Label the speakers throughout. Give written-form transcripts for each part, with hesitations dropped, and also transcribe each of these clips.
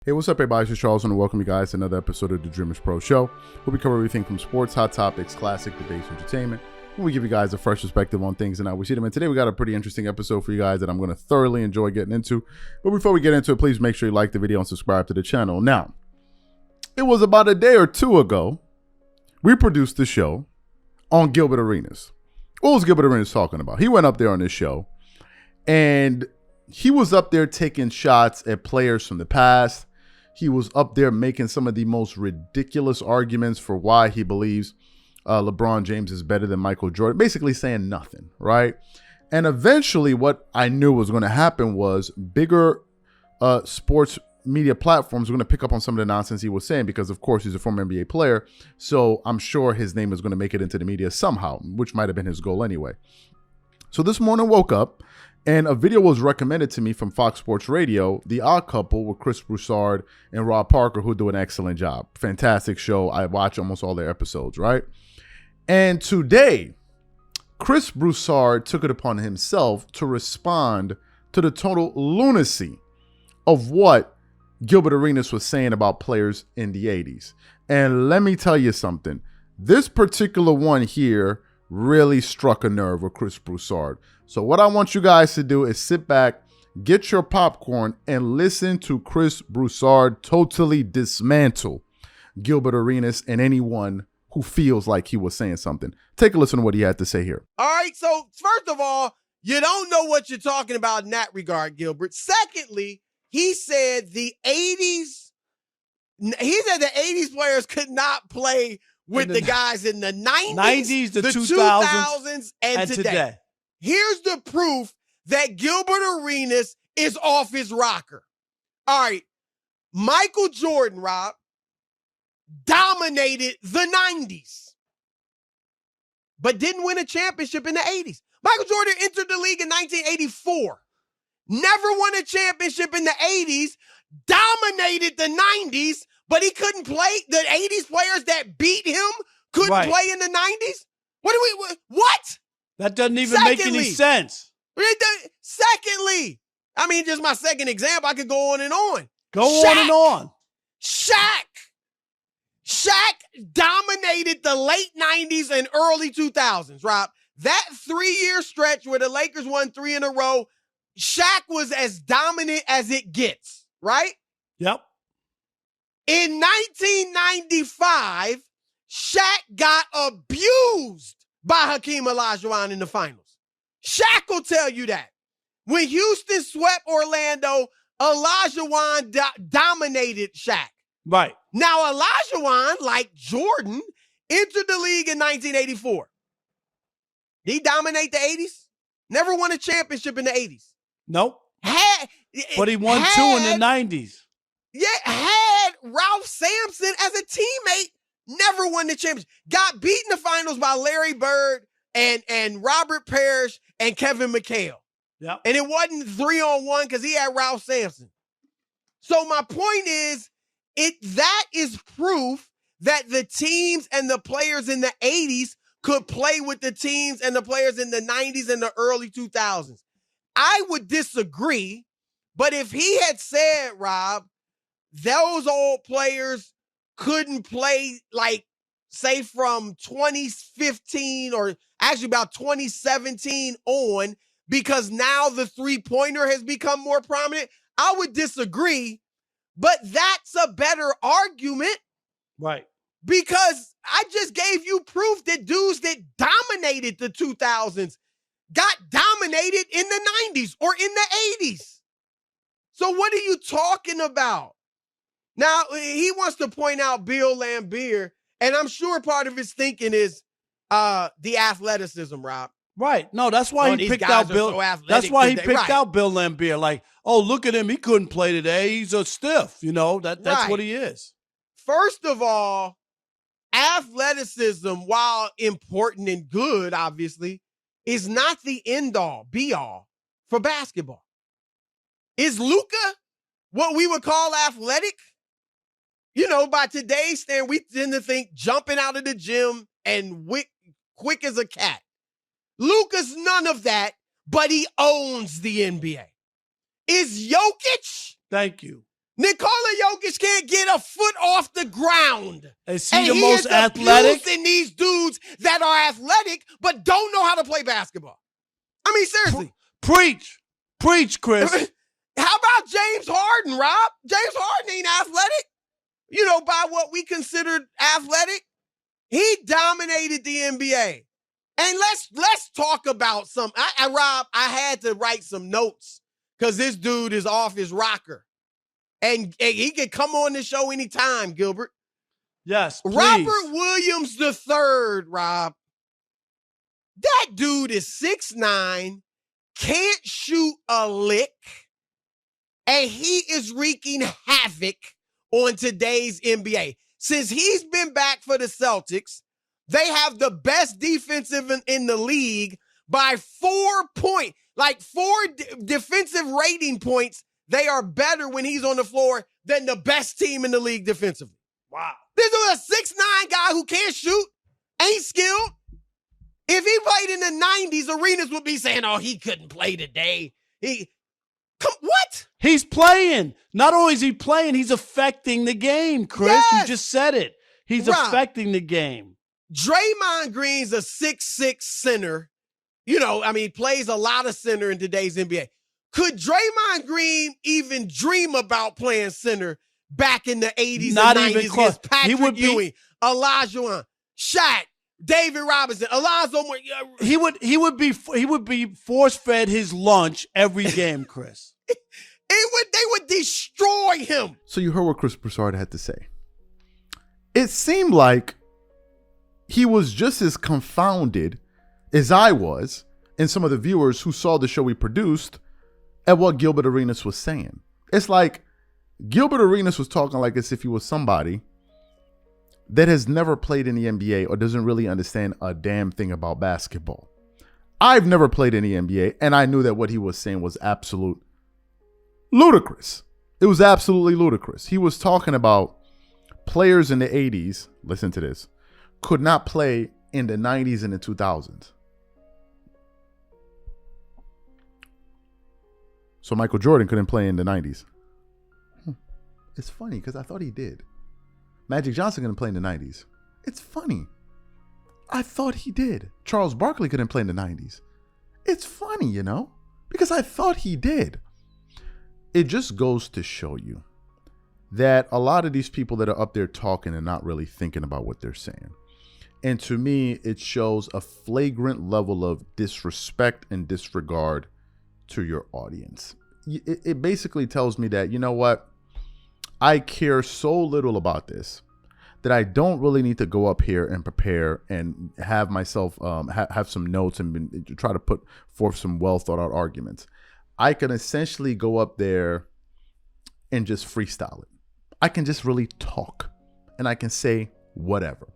Speaker 1: Hey, what's up, everybody? It's Charles, and welcome you guys to another episode of the Dreamerspro Show, where we cover everything from sports, hot topics, classic debates, entertainment, and we give you guys a fresh perspective on things and how we see them. And today we got a pretty interesting episode for you guys that I'm going to thoroughly enjoy getting into. But before we get into it, please make sure you like the video and subscribe to the channel. Now, it was about a day or two ago, we produced the show on Gilbert Arenas. What was Gilbert Arenas talking about? He went up there on this show, and he was up there taking shots at players from the past. He was up there making some of the most ridiculous arguments for why he believes LeBron James is better than Michael Jordan, basically saying nothing, right? And eventually what I knew was going to happen was bigger sports media platforms were going to pick up on some of the nonsense he was saying because, of course, he's a former NBA player. So I'm sure his name is going to make it into the media somehow, which might have been his goal anyway. So this morning I woke up, and a video was recommended to me from Fox Sports Radio, The Odd Couple with Chris Broussard and Rob Parker, who do an excellent job. Fantastic show. I watch almost all their episodes, right? And today, Chris Broussard took it upon himself to respond to the total lunacy of what Gilbert Arenas was saying about players in the 80s. And let me tell you something. This particular one here really struck a nerve with Chris Broussard. So what I want you guys to do is sit back, get your popcorn, and listen to Chris Broussard totally dismantle Gilbert Arenas and anyone who feels like he was saying something. Take a listen to what he had to say here.
Speaker 2: All right, so first of all, you don't know what you're talking about in that regard, Gilbert. Secondly, he said the 80s players could not play with the guys in the 90s,
Speaker 3: the 2000s,
Speaker 2: and today. Here's the proof that Gilbert Arenas is off his rocker. All right, Michael Jordan, Rob, dominated the 90s, but didn't win a championship in the 80s. Michael Jordan entered the league in 1984, never won a championship in the 80s, dominated the 90s, but he couldn't play. The 80s players that beat him couldn't play in the 90s? What?
Speaker 3: That doesn't even make any sense.
Speaker 2: Secondly, I mean, just my second example, I could go on and on.
Speaker 3: Go on and on.
Speaker 2: Shaq dominated the late 90s and early 2000s, Rob. That 3-year stretch where the Lakers won 3 in a row, Shaq was as dominant as it gets, right?
Speaker 3: Yep.
Speaker 2: In 1995, Shaq got abused by Hakeem Olajuwon in the finals. Shaq will tell you that. When Houston swept Orlando, Olajuwon dominated Shaq.
Speaker 3: Right.
Speaker 2: Now, Olajuwon, like Jordan, entered the league in 1984. Did he dominate the 80s? Never won a championship in the 80s.
Speaker 3: Nope. But he won 2 in the 90s.
Speaker 2: Yeah, had Ralph Sampson as a teammate, never won the championship. Got beat in the finals by Larry Bird and Robert Parrish and Kevin McHale.
Speaker 3: Yep.
Speaker 2: And it wasn't 3-on-1 because he had Ralph Sampson. So my point is, that is proof that the teams and the players in the 80s could play with the teams and the players in the 90s and the early 2000s. I would disagree, but if he had said, Rob, those old players couldn't play, like, say, from 2015 or actually about 2017 on, because now the three-pointer has become more prominent, I would disagree, but that's a better argument.
Speaker 3: Right.
Speaker 2: Because I just gave you proof that dudes that dominated the 2000s got dominated in the 90s or in the 80s. So what are you talking about? Now, he wants to point out Bill Laimbeer, and I'm sure part of his thinking is the athleticism, Rob.
Speaker 3: Right. No, that's why he picked out Bill. That's why he picked out Bill Laimbeer. Like, oh, look at him. He couldn't play today. He's a stiff. You know, that's what he is.
Speaker 2: First of all, athleticism, while important and good, obviously, is not the end-all, be-all for basketball. Is Luka what we would call athletic? You know, by today's standard, we tend to think jumping out of the gym and quick as a cat. Luka's none of that, but he owns the NBA. Is Jokic?
Speaker 3: Thank you.
Speaker 2: Nikola Jokic can't get a foot off the ground.
Speaker 3: Is he the most athletic?
Speaker 2: And these dudes that are athletic but don't know how to play basketball. I mean, seriously.
Speaker 3: Preach, Chris.
Speaker 2: How about James Harden, Rob? James Harden ain't athletic. You know, by what we considered athletic. He dominated the NBA. And let's talk about some. Rob, I had to write some notes because this dude is off his rocker. And he can come on the show anytime, Gilbert.
Speaker 3: Yes, please.
Speaker 2: Robert Williams III, Rob. That dude is 6'9", can't shoot a lick, and he is wreaking havoc on today's NBA. Since he's been back for the Celtics, they have the best defensive in the league by 4 points. Like 4 defensive rating points, they are better when he's on the floor than the best team in the league defensively.
Speaker 3: Wow.
Speaker 2: This is a 6'9" guy who can't shoot, ain't skilled. If he played in the 90s, arenas would be saying, oh, he couldn't play today. What?
Speaker 3: He's playing. Not only is he playing, he's affecting the game, Chris. Yes. You just said it. He's affecting the game.
Speaker 2: Draymond Green's a 6'6" center. You know, I mean, plays a lot of center in today's NBA. Could Draymond Green even dream about playing center back in the 80s
Speaker 3: Not
Speaker 2: and 90s
Speaker 3: even close.
Speaker 2: against Patrick Ewing, Olajuwon, Shaq, David Robinson, Alonzo Moore?
Speaker 3: He would be force-fed his lunch every game, Chris.
Speaker 2: They would destroy him.
Speaker 1: So you heard what Chris Broussard had to say. It seemed like he was just as confounded as I was and some of the viewers who saw the show we produced at what Gilbert Arenas was saying. It's like Gilbert Arenas was talking like as if he was somebody that has never played in the NBA or doesn't really understand a damn thing about basketball. I've never played in the NBA, and I knew that what he was saying was absolute ludicrous. It was absolutely ludicrous. He was talking about players in the 80s, listen to this, could not play in the 90s and the 2000s. So Michael Jordan couldn't play in the 90s. It's funny because I thought he did. Magic Johnson couldn't play in the 90s. It's funny. I thought he did. Charles Barkley couldn't play in the 90s. It's funny, you know, because I thought he did. It just goes to show you that a lot of these people that are up there talking and not really thinking about what they're saying. And to me, it shows a flagrant level of disrespect and disregard to your audience. It basically tells me that, you know what? I care so little about this that I don't really need to go up here and prepare and have myself have some notes and try to put forth some well thought out arguments. I can essentially go up there and just freestyle it. I can just really talk and I can say whatever.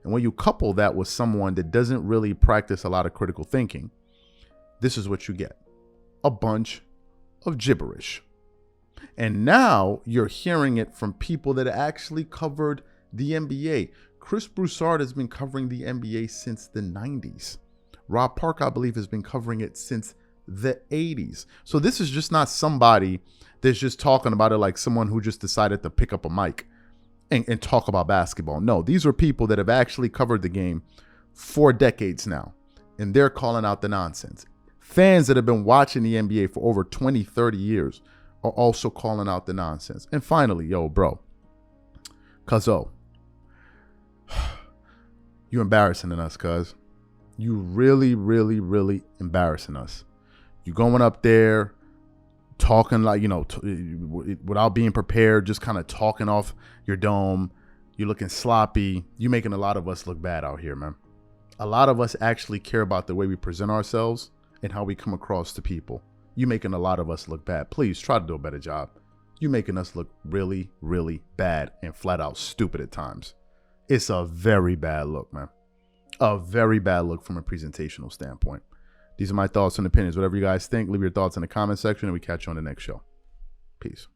Speaker 1: And when you couple that with someone that doesn't really practice a lot of critical thinking, this is what you get. A bunch of gibberish. And now you're hearing it from people that actually covered the NBA. Chris Broussard has been covering the NBA since the 90s. Rob Park, I believe, has been covering it since the 80s. So this is just not somebody that's just talking about it like someone who just decided to pick up a mic and talk about basketball. No, these are people that have actually covered the game for decades now, and they're calling out the nonsense. Fans that have been watching the NBA for over 20, 30 years are also calling out the nonsense. And finally, yo, bro, Cuzzo, you embarrassing us, cuz. You really, really, really embarrassing us. You going up there talking like, you know, without being prepared, just kind of talking off your dome. You're looking sloppy. You're making a lot of us look bad out here, man. A lot of us actually care about the way we present ourselves and how we come across to people. You making a lot of us look bad. Please try to do a better job. You making us look really, really bad and flat out stupid at times. It's a very bad look, man. A very bad look from a presentational standpoint. These are my thoughts and opinions. Whatever you guys think, leave your thoughts in the comment section and we catch you on the next show. Peace.